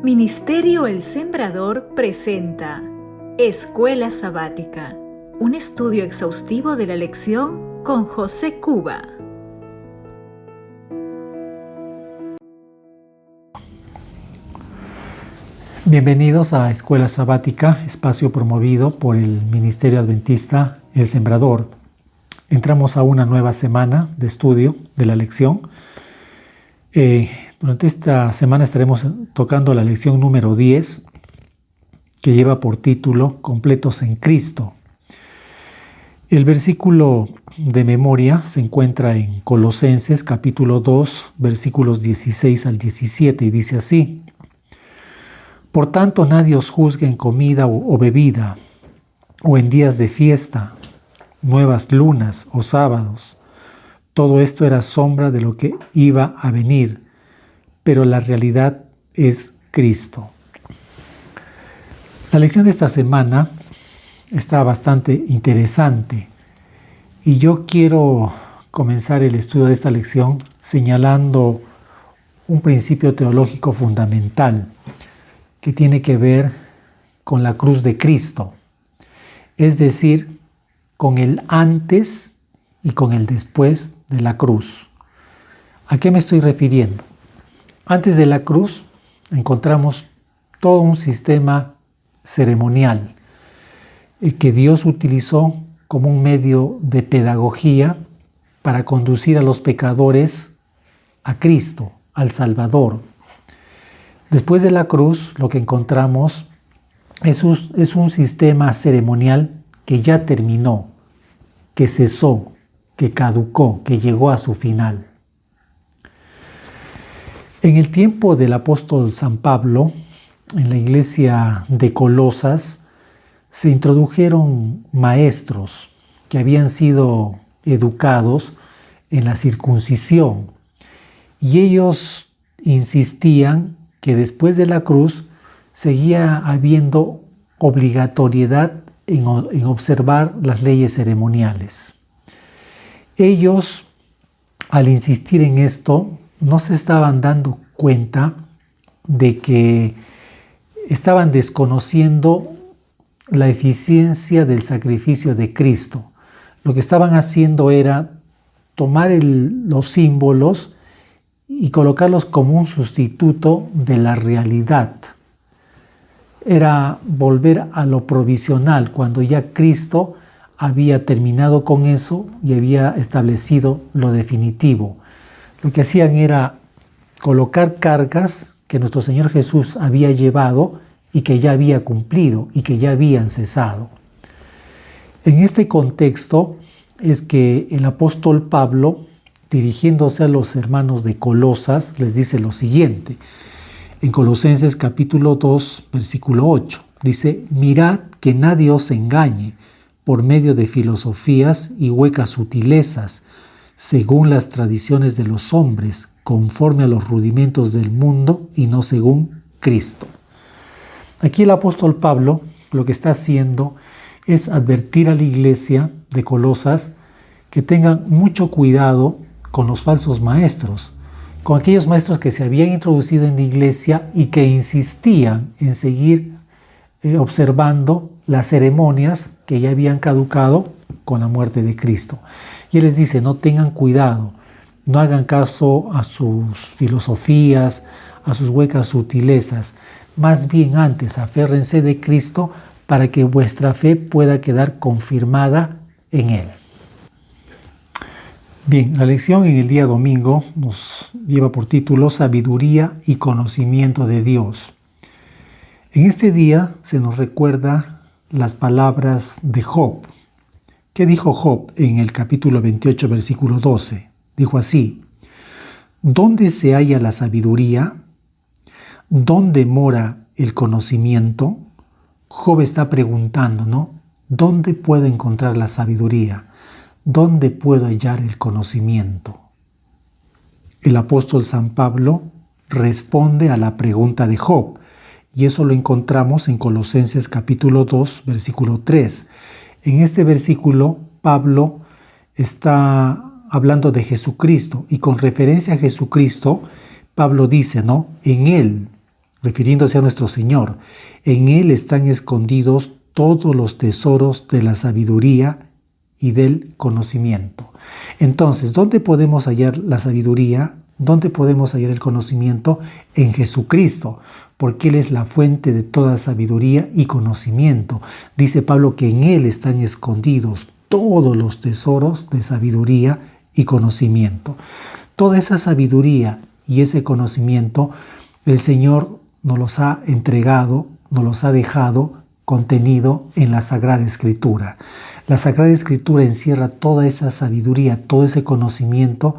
Ministerio El Sembrador presenta Escuela Sabática, un estudio exhaustivo de la lección con José Cuba. Bienvenidos a Escuela Sabática, espacio promovido por el Ministerio Adventista El Sembrador. Entramos a una nueva semana de estudio de la lección. Durante esta semana estaremos tocando la lección número 10, que lleva por título Completos en Cristo. El versículo de memoria se encuentra en Colosenses capítulo 2, versículos 16 al 17, y dice así: Por tanto, nadie os juzgue en comida o bebida, o en días de fiesta, nuevas lunas o sábados. Todo esto era sombra de lo que iba a venir, pero la realidad es Cristo. La lección de esta semana está bastante interesante y yo quiero comenzar el estudio de esta lección señalando un principio teológico fundamental que tiene que ver con la cruz de Cristo, es decir, con el antes y con el después de la cruz. ¿A qué me estoy refiriendo? Antes de la cruz encontramos todo un sistema ceremonial que Dios utilizó como un medio de pedagogía para conducir a los pecadores a Cristo, al Salvador. Después de la cruz, lo que encontramos es un sistema ceremonial que ya terminó, que cesó, que caducó, que llegó a su final. En el tiempo del apóstol San Pablo, en la iglesia de Colosas, se introdujeron maestros que habían sido educados en la circuncisión, y ellos insistían que después de la cruz seguía habiendo obligatoriedad en observar las leyes ceremoniales. Ellos, al insistir en esto, no se estaban dando cuenta de que estaban desconociendo la eficiencia del sacrificio de Cristo. Lo que estaban haciendo era tomar los símbolos y colocarlos como un sustituto de la realidad. Era volver a lo provisional, cuando ya Cristo había terminado con eso y había establecido lo definitivo. Lo que hacían era colocar cargas que nuestro Señor Jesús había llevado y que ya había cumplido y que ya habían cesado. En este contexto es que el apóstol Pablo, dirigiéndose a los hermanos de Colosas, les dice lo siguiente. En Colosenses capítulo 2, versículo 8, dice: Mirad que nadie os engañe por medio de filosofías y huecas sutilezas, según las tradiciones de los hombres, conforme a los rudimentos del mundo y no según Cristo. Aquí el apóstol Pablo lo que está haciendo es advertir a la iglesia de Colosas que tengan mucho cuidado con los falsos maestros, con aquellos maestros que se habían introducido en la iglesia y que insistían en seguir observando las ceremonias que ya habían caducado con la muerte de Cristo. Y él les dice: no tengan cuidado, no hagan caso a sus filosofías, a sus huecas sutilezas. Más bien antes aférrense de Cristo para que vuestra fe pueda quedar confirmada en Él. Bien, la lección en el día domingo nos lleva por título Sabiduría y conocimiento de Dios. En este día se nos recuerda las palabras de Job. ¿Qué dijo Job en el capítulo 28, versículo 12? Dijo así: ¿Dónde se halla la sabiduría? ¿Dónde mora el conocimiento? Job está preguntando, ¿no? ¿Dónde puedo encontrar la sabiduría? ¿Dónde puedo hallar el conocimiento? El apóstol San Pablo responde a la pregunta de Job, y eso lo encontramos en Colosenses capítulo 2, versículo 3. En este versículo, Pablo está hablando de Jesucristo, y con referencia a Jesucristo, Pablo dice, ¿no? En Él refiriéndose a nuestro Señor. En Él están escondidos todos los tesoros de la sabiduría y del conocimiento. Entonces, ¿dónde podemos hallar la sabiduría? ¿Dónde podemos hallar el conocimiento? En Jesucristo, porque Él es la fuente de toda sabiduría y conocimiento. Dice Pablo que en Él están escondidos todos los tesoros de sabiduría y conocimiento. Toda esa sabiduría y ese conocimiento, el Señor nos los ha entregado, nos los ha dejado contenido en la Sagrada Escritura. La Sagrada Escritura encierra toda esa sabiduría, todo ese conocimiento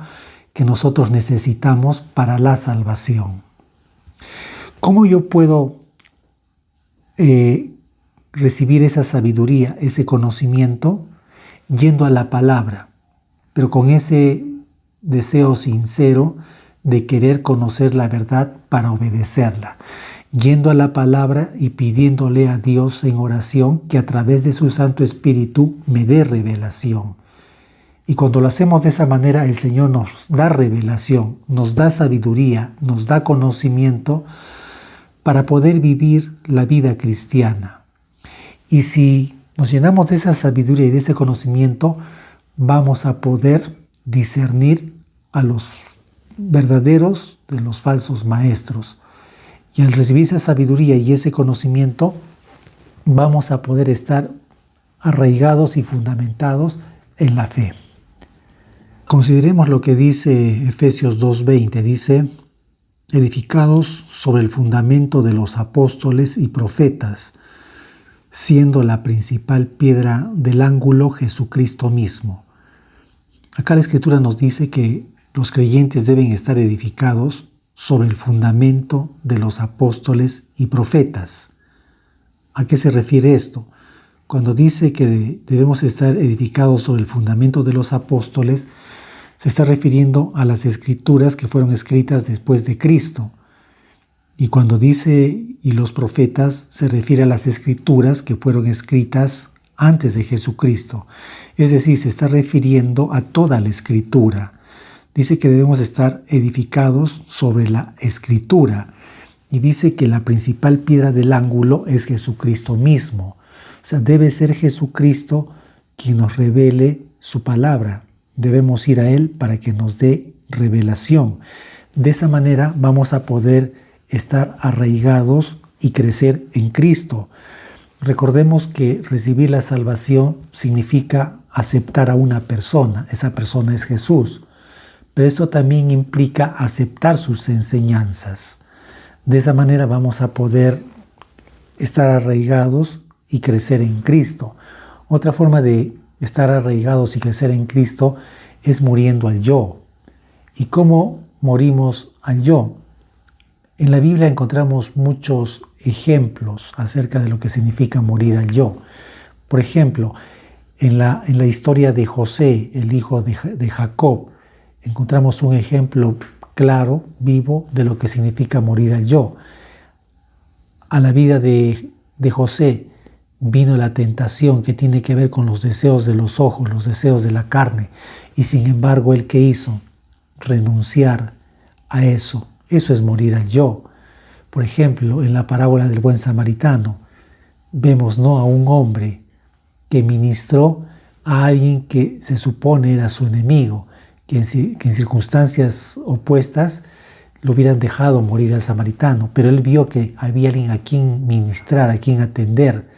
que nosotros necesitamos para la salvación. ¿Cómo yo puedo recibir esa sabiduría, ese conocimiento? Yendo a la palabra, pero con ese deseo sincero de querer conocer la verdad para obedecerla. Yendo a la palabra y pidiéndole a Dios en oración que a través de su Santo Espíritu me dé revelación. Y cuando lo hacemos de esa manera, el Señor nos da revelación, nos da sabiduría, nos da conocimiento para poder vivir la vida cristiana. Y si nos llenamos de esa sabiduría y de ese conocimiento, vamos a poder discernir a los verdaderos de los falsos maestros. Y al recibir esa sabiduría y ese conocimiento, vamos a poder estar arraigados y fundamentados en la fe. Consideremos lo que dice Efesios 2:20. Dice, edificados sobre el fundamento de los apóstoles y profetas, siendo la principal piedra del ángulo Jesucristo mismo. Acá la Escritura nos dice que los creyentes deben estar edificados sobre el fundamento de los apóstoles y profetas. ¿A qué se refiere esto? Cuando dice que debemos estar edificados sobre el fundamento de los apóstoles, se está refiriendo a las escrituras que fueron escritas después de Cristo. Y cuando dice y los profetas, se refiere a las escrituras que fueron escritas antes de Jesucristo. Es decir, se está refiriendo a toda la escritura. Dice que debemos estar edificados sobre la escritura. Y dice que la principal piedra del ángulo es Jesucristo mismo. O sea, debe ser Jesucristo quien nos revele su palabra. Debemos ir a Él para que nos dé revelación. De esa manera vamos a poder estar arraigados y crecer en Cristo. Recordemos que recibir la salvación significa aceptar a una persona. Esa persona es Jesús. Pero esto también implica aceptar sus enseñanzas. De esa manera vamos a poder estar arraigados y crecer en Cristo. Otra forma de estar arraigados y crecer en Cristo es muriendo al yo. ¿Y cómo morimos al yo? En la Biblia encontramos muchos ejemplos acerca de lo que significa morir al yo. Por ejemplo, en la historia de José, el hijo de Jacob, encontramos un ejemplo claro, vivo, de lo que significa morir al yo. A la vida de José vino la tentación que tiene que ver con los deseos de los ojos, los deseos de la carne. Y sin embargo, ¿él qué hizo? Renunciar a eso. Eso es morir al yo. Por ejemplo, en la parábola del buen samaritano, vemos a un hombre que ministró a alguien que se supone era su enemigo, que en circunstancias opuestas lo hubieran dejado morir al samaritano, pero él vio que había alguien a quien ministrar, a quien atender.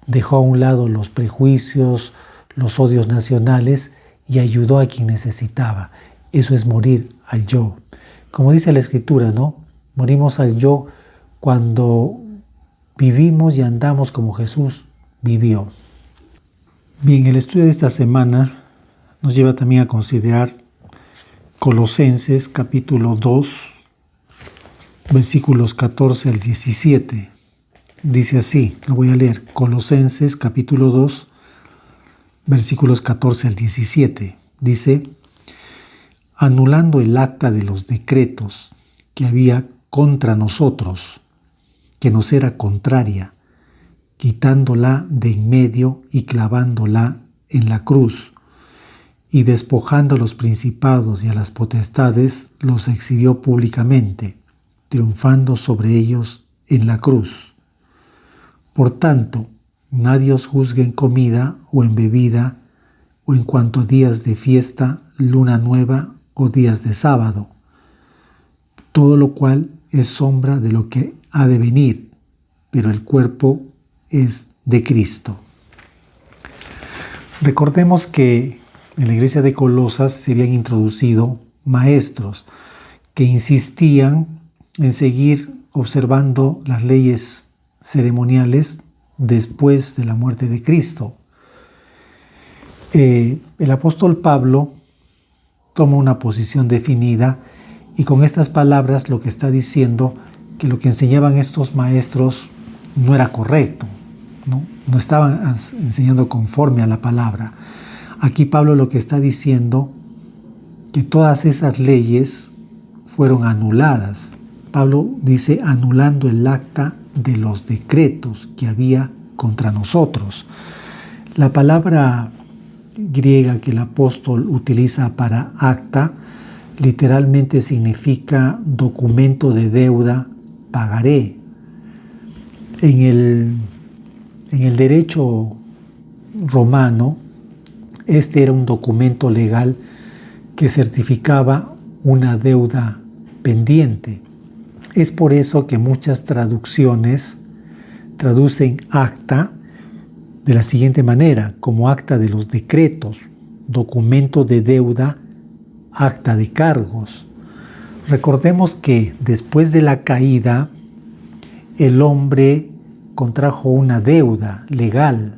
Dejó a un lado los prejuicios, los odios nacionales y ayudó a quien necesitaba. Eso es morir al yo. Como dice la Escritura, Morimos al yo cuando vivimos y andamos como Jesús vivió. Bien, el estudio de esta semana nos lleva también a considerar Colosenses capítulo 2, versículos 14 al 17. Dice así, lo voy a leer, Colosenses capítulo 2, versículos 14 al 17. Dice, anulando el acta de los decretos que había contra nosotros, que nos era contraria, quitándola de en medio y clavándola en la cruz, y despojando a los principados y a las potestades, los exhibió públicamente, triunfando sobre ellos en la cruz. Por tanto, nadie os juzgue en comida o en bebida o en cuanto a días de fiesta, luna nueva o días de sábado, todo lo cual es sombra de lo que ha de venir, pero el cuerpo es de Cristo. Recordemos que en la iglesia de Colosas se habían introducido maestros que insistían en seguir observando las leyes ceremoniales después de la muerte de Cristo. El apóstol Pablo toma una posición definida y con estas palabras lo que está diciendo que lo que enseñaban estos maestros no era correcto, no estaban enseñando conforme a la palabra. Aquí Pablo lo que está diciendo que todas esas leyes fueron anuladas. Pablo dice anulando el acta de los decretos que había contra nosotros. La palabra griega que el apóstol utiliza para acta literalmente significa documento de deuda, pagaré. En el derecho romano, este era un documento legal que certificaba una deuda pendiente. Es por eso que muchas traducciones traducen acta de la siguiente manera, como acta de los decretos, documento de deuda, acta de cargos. Recordemos que después de la caída, el hombre contrajo una deuda legal.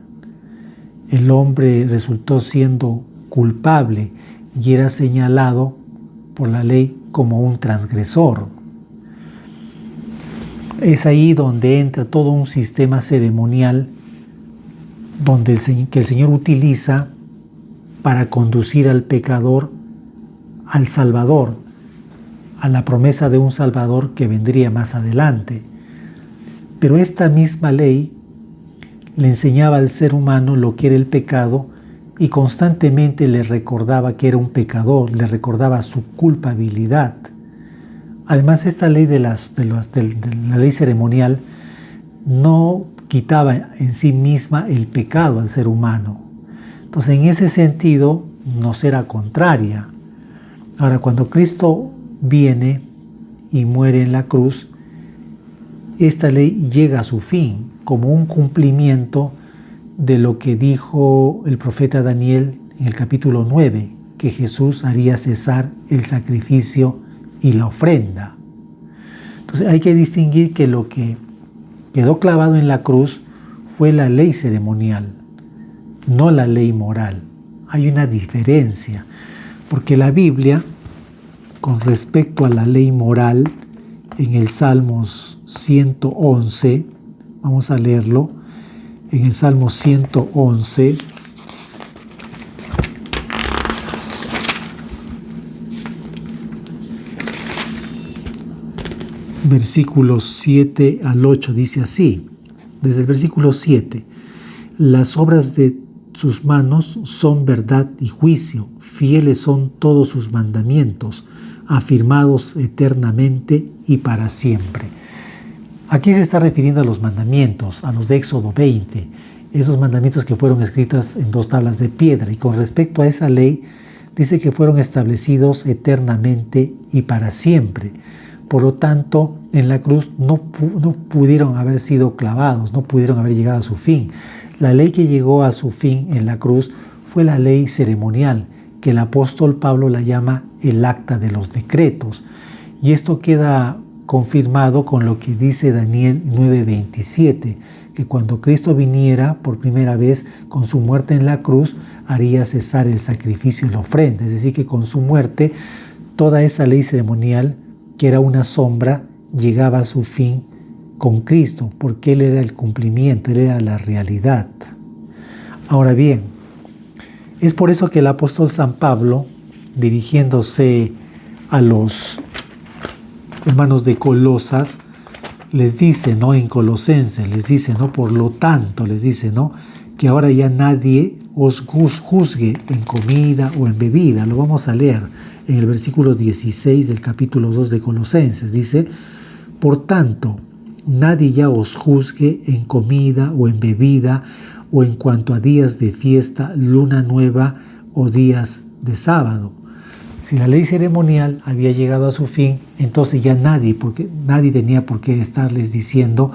El hombre resultó siendo culpable y era señalado por la ley como un transgresor. Es ahí donde entra todo un sistema ceremonial que el Señor utiliza para conducir al pecador al Salvador, a la promesa de un Salvador que vendría más adelante. Pero esta misma ley le enseñaba al ser humano lo que era el pecado y constantemente le recordaba que era un pecador, le recordaba su culpabilidad. Además, esta ley de la ley ceremonial no quitaba en sí misma el pecado al ser humano. Entonces, en ese sentido, nos era contraria. Ahora, cuando Cristo viene y muere en la cruz, esta ley llega a su fin como un cumplimiento de lo que dijo el profeta Daniel en el capítulo 9, que Jesús haría cesar el sacrificio y la ofrenda. Entonces hay que distinguir que lo que quedó clavado en la cruz fue la ley ceremonial, no la ley moral. Hay una diferencia, porque la Biblia, con respecto a la ley moral, en el Salmos 111, vamos a leerlo, en el Salmo 111, versículos 7 al 8, dice así, desde el versículo 7, las obras de sus manos son verdad y juicio, fieles son todos sus mandamientos, afirmados eternamente y para siempre. Aquí se está refiriendo a los mandamientos, a los de Éxodo 20, esos mandamientos que fueron escritos en 2 tablas de piedra, y con respecto a esa ley, dice que fueron establecidos eternamente y para siempre. Por lo tanto, en la cruz no pudieron haber sido clavados, no pudieron haber llegado a su fin. La ley que llegó a su fin en la cruz fue la ley ceremonial, que el apóstol Pablo la llama el acta de los decretos. Y esto queda confirmado con lo que dice Daniel 9:27, que cuando Cristo viniera por primera vez con su muerte en la cruz, haría cesar el sacrificio y la ofrenda. Es decir, que con su muerte, toda esa ley ceremonial, que era una sombra, llegaba a su fin con Cristo, porque Él era el cumplimiento, Él era la realidad. Ahora bien, es por eso que el apóstol San Pablo, dirigiéndose a los hermanos de Colosas, les dice, en Colosenses, les dice, por lo tanto, les dice, que ahora ya nadie os juzgue en comida o en bebida. Lo vamos a leer en el versículo 16 del capítulo 2 de Colosenses. Dice, por tanto, nadie ya os juzgue en comida o en bebida o en cuanto a días de fiesta, luna nueva o días de sábado. Si la ley ceremonial había llegado a su fin, entonces ya nadie tenía por qué estarles diciendo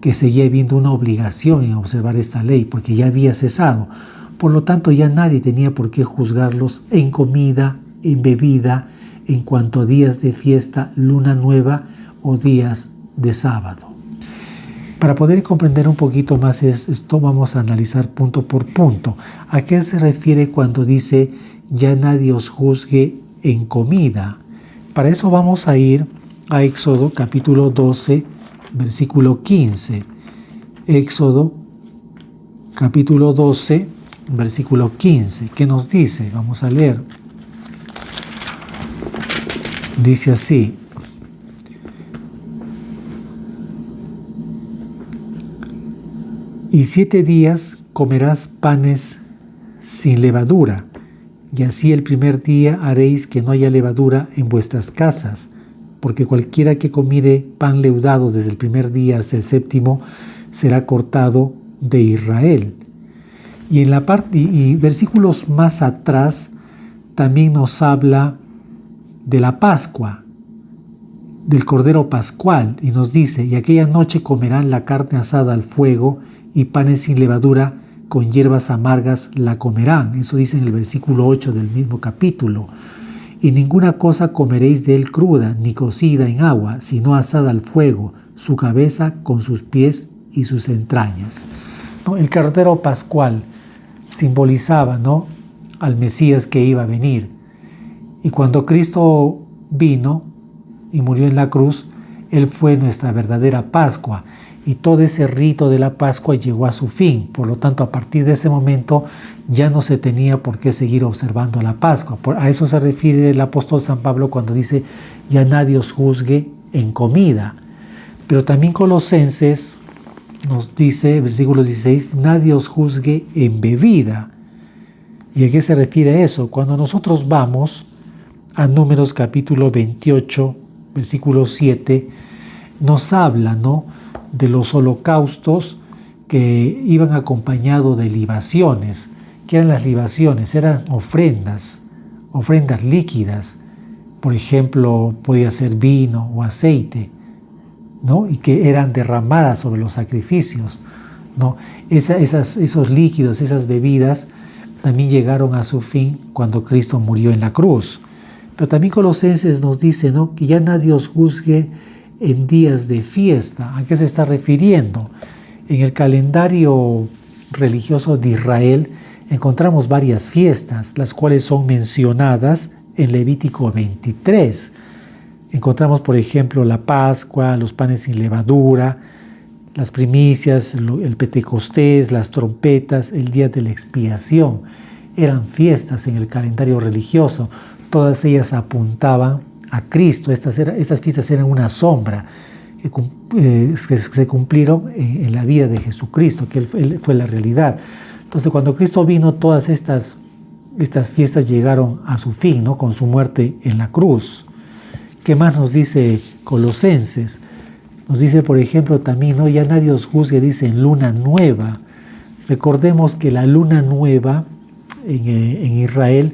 que seguía habiendo una obligación en observar esta ley, porque ya había cesado. Por lo tanto, ya nadie tenía por qué juzgarlos en comida, en bebida, en cuanto a días de fiesta, luna nueva o días de sábado. Para poder comprender un poquito más esto, vamos a analizar punto por punto. ¿A qué se refiere cuando dice ya nadie os juzgue en comida? Para eso vamos a ir a Éxodo capítulo 12, versículo 15. Éxodo capítulo 12, versículo 15. ¿Qué nos dice? Vamos a leer. Dice así: y 7 días comerás panes sin levadura, y así el primer día haréis que no haya levadura en vuestras casas, porque cualquiera que comiere pan leudado desde el primer día hasta el séptimo será cortado de Israel. Y en la parte y versículos más atrás también nos habla de la Pascua, del Cordero Pascual, y nos dice: y aquella noche comerán la carne asada al fuego, y panes sin levadura con hierbas amargas la comerán. Eso dice en el versículo 8 del mismo capítulo. Y ninguna cosa comeréis de él cruda, ni cocida en agua, sino asada al fuego, su cabeza con sus pies y sus entrañas. ¿No? El Cordero Pascual simbolizaba, ¿no?, al Mesías que iba a venir. Y cuando Cristo vino y murió en la cruz, Él fue nuestra verdadera Pascua. Y todo ese rito de la Pascua llegó a su fin. Por lo tanto, a partir de ese momento ya no se tenía por qué seguir observando la Pascua. A eso se refiere el apóstol San Pablo cuando dice: ya nadie os juzgue en comida. Pero también Colosenses nos dice, versículo 16, nadie os juzgue en bebida. ¿Y a qué se refiere eso? Cuando nosotros vamos a Números capítulo 28, versículo 7, nos habla, ¿no?, de los holocaustos que iban acompañados de libaciones. ¿Qué eran las libaciones? Eran ofrendas líquidas. Por ejemplo, podía ser vino o aceite, ¿no?, y que eran derramadas sobre los sacrificios, ¿no? Esos líquidos, esas bebidas, también llegaron a su fin cuando Cristo murió en la cruz. Pero también Colosenses nos dice, ¿no?, que ya nadie os juzgue en días de fiesta. ¿A qué se está refiriendo? En el calendario religioso de Israel encontramos varias fiestas, las cuales son mencionadas en Levítico 23. Encontramos, por ejemplo, la Pascua, los panes sin levadura, las primicias, el Pentecostés, las trompetas, el día de la expiación. Eran fiestas en el calendario religioso. Todas ellas apuntaban a Cristo. Estas fiestas eran una sombra que se cumplieron en la vida de Jesucristo, que Él fue la realidad. Entonces, cuando Cristo vino, todas estas fiestas llegaron a su fin, ¿no?, con su muerte en la cruz. ¿Qué más nos dice Colosenses? Nos dice, por ejemplo, también, ¿no?, ya nadie os juzgue, dice, en luna nueva. Recordemos que la luna nueva en Israel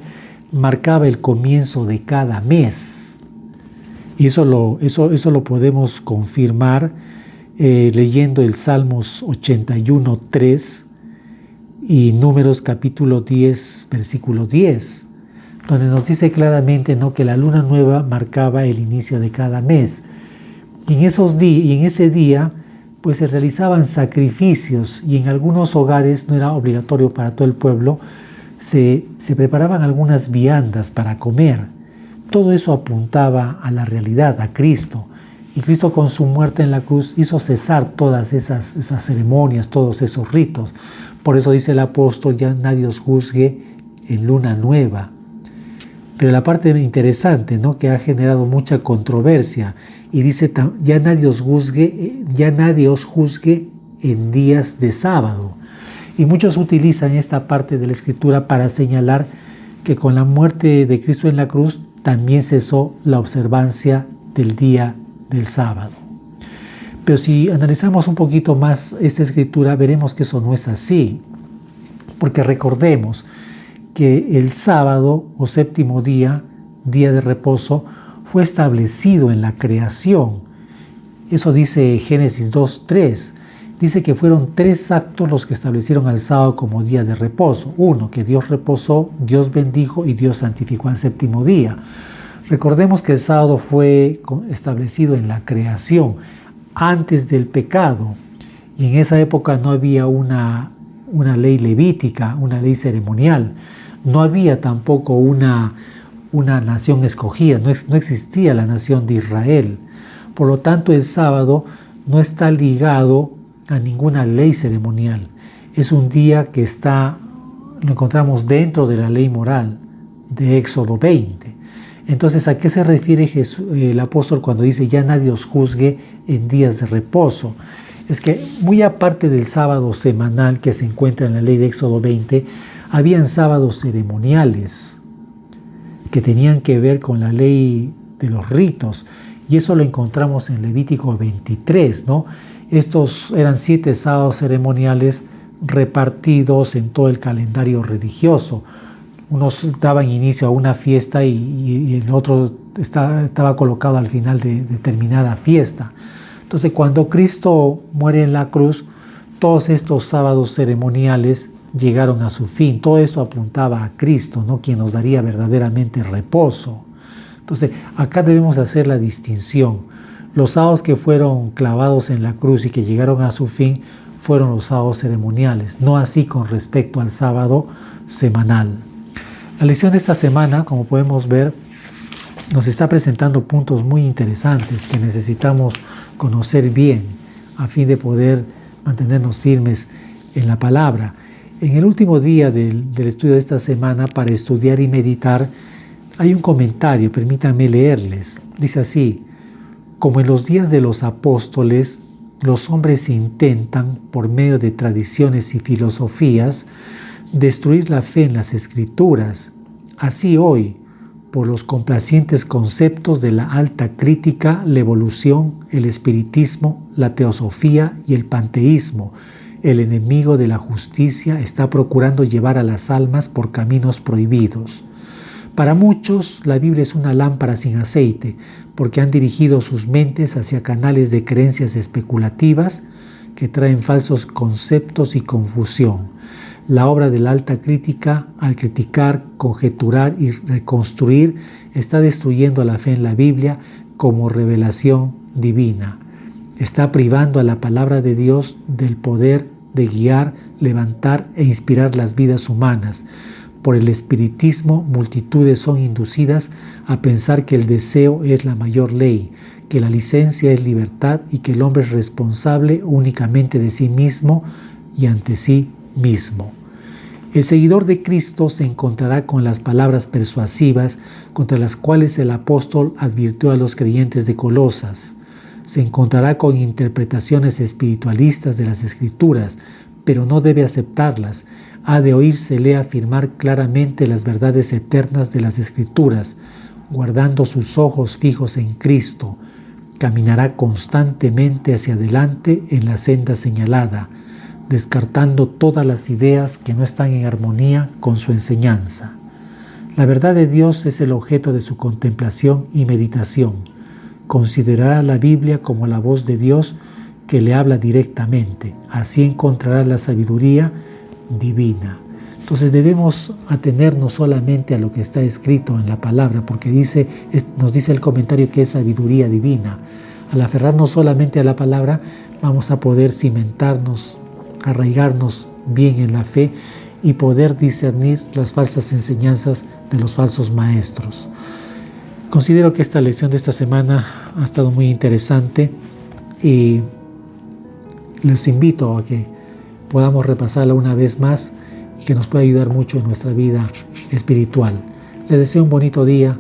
marcaba el comienzo de cada mes. Y eso lo podemos confirmar leyendo el Salmos 81:3 y Números capítulo 10, versículo 10, donde nos dice claramente, ¿no?, que la luna nueva marcaba el inicio de cada mes. Y en ese día pues se realizaban sacrificios, y en algunos hogares, no era obligatorio para todo el pueblo, se preparaban algunas viandas para comer. Todo eso apuntaba a la realidad, a Cristo. Y Cristo, con su muerte en la cruz, hizo cesar todas esas ceremonias, todos esos ritos. Por eso dice el apóstol: ya nadie os juzgue en luna nueva. Pero la parte interesante, ¿no?, que ha generado mucha controversia, y dice: ya nadie os juzgue en días de sábado. Y muchos utilizan esta parte de la Escritura para señalar que con la muerte de Cristo en la cruz también cesó la observancia del día del sábado. Pero si analizamos un poquito más esta escritura, veremos que eso no es así. Porque recordemos que el sábado o séptimo día, día de reposo, fue establecido en la creación. Eso dice Génesis 2:3. Dice que fueron 3 actos los que establecieron al sábado como día de reposo. 1, que Dios reposó, Dios bendijo y Dios santificó al séptimo día. Recordemos que el sábado fue establecido en la creación, antes del pecado. Y en esa época no había una ley levítica, una ley ceremonial. No había tampoco una nación escogida, no existía la nación de Israel. Por lo tanto, el sábado no está ligado a ninguna ley ceremonial. Es un día que lo encontramos dentro de la ley moral de Éxodo 20. Entonces, ¿a qué se refiere el apóstol cuando dice ya nadie os juzgue en días de reposo? Es que muy aparte del sábado semanal que se encuentra en la ley de Éxodo 20, habían sábados ceremoniales que tenían que ver con la ley de los ritos, y eso lo encontramos en Levítico 23, ¿no? Estos eran 7 sábados ceremoniales repartidos en todo el calendario religioso. Unos daban inicio a una fiesta y el otro estaba colocado al final de determinada fiesta. Entonces, cuando Cristo muere en la cruz, todos estos sábados ceremoniales llegaron a su fin. Todo esto apuntaba a Cristo, ¿no? Quien nos daría verdaderamente reposo. Entonces, acá debemos hacer la distinción. Los sábados que fueron clavados en la cruz y que llegaron a su fin fueron los sábados ceremoniales, no así con respecto al sábado semanal. La lección de esta semana, como podemos ver, nos está presentando puntos muy interesantes que necesitamos conocer bien a fin de poder mantenernos firmes en la palabra. En el último día del estudio de esta semana, para estudiar y meditar, hay un comentario, permítanme leerles. Dice así: como en los días de los apóstoles, los hombres intentan, por medio de tradiciones y filosofías, destruir la fe en las Escrituras. Así hoy, por los complacientes conceptos de la alta crítica, la evolución, el espiritismo, la teosofía y el panteísmo, el enemigo de la justicia está procurando llevar a las almas por caminos prohibidos. Para muchos, la Biblia es una lámpara sin aceite, porque han dirigido sus mentes hacia canales de creencias especulativas que traen falsos conceptos y confusión. La obra de la alta crítica, al criticar, conjeturar y reconstruir, está destruyendo la fe en la Biblia como revelación divina. Está privando a la palabra de Dios del poder de guiar, levantar e inspirar las vidas humanas. Por el espiritismo, multitudes son inducidas a pensar que el deseo es la mayor ley, que la licencia es libertad y que el hombre es responsable únicamente de sí mismo y ante sí mismo. El seguidor de Cristo se encontrará con las palabras persuasivas contra las cuales el apóstol advirtió a los creyentes de Colosas. Se encontrará con interpretaciones espiritualistas de las Escrituras, pero no debe aceptarlas. Ha de oírsele afirmar claramente las verdades eternas de las Escrituras, guardando sus ojos fijos en Cristo. Caminará constantemente hacia adelante en la senda señalada, descartando todas las ideas que no están en armonía con su enseñanza. La verdad de Dios es el objeto de su contemplación y meditación. Considerará la Biblia como la voz de Dios que le habla directamente. Así encontrará la sabiduría divina. Entonces debemos atenernos solamente a lo que está escrito en la palabra, porque nos dice el comentario que es sabiduría divina. Al aferrarnos solamente a la palabra, vamos a poder cimentarnos, arraigarnos bien en la fe y poder discernir las falsas enseñanzas de los falsos maestros. Considero que esta lección de esta semana ha estado muy interesante y les invito a que podamos repasarla una vez más y que nos pueda ayudar mucho en nuestra vida espiritual. Les deseo un bonito día.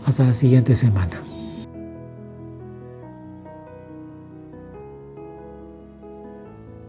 Hasta la siguiente semana.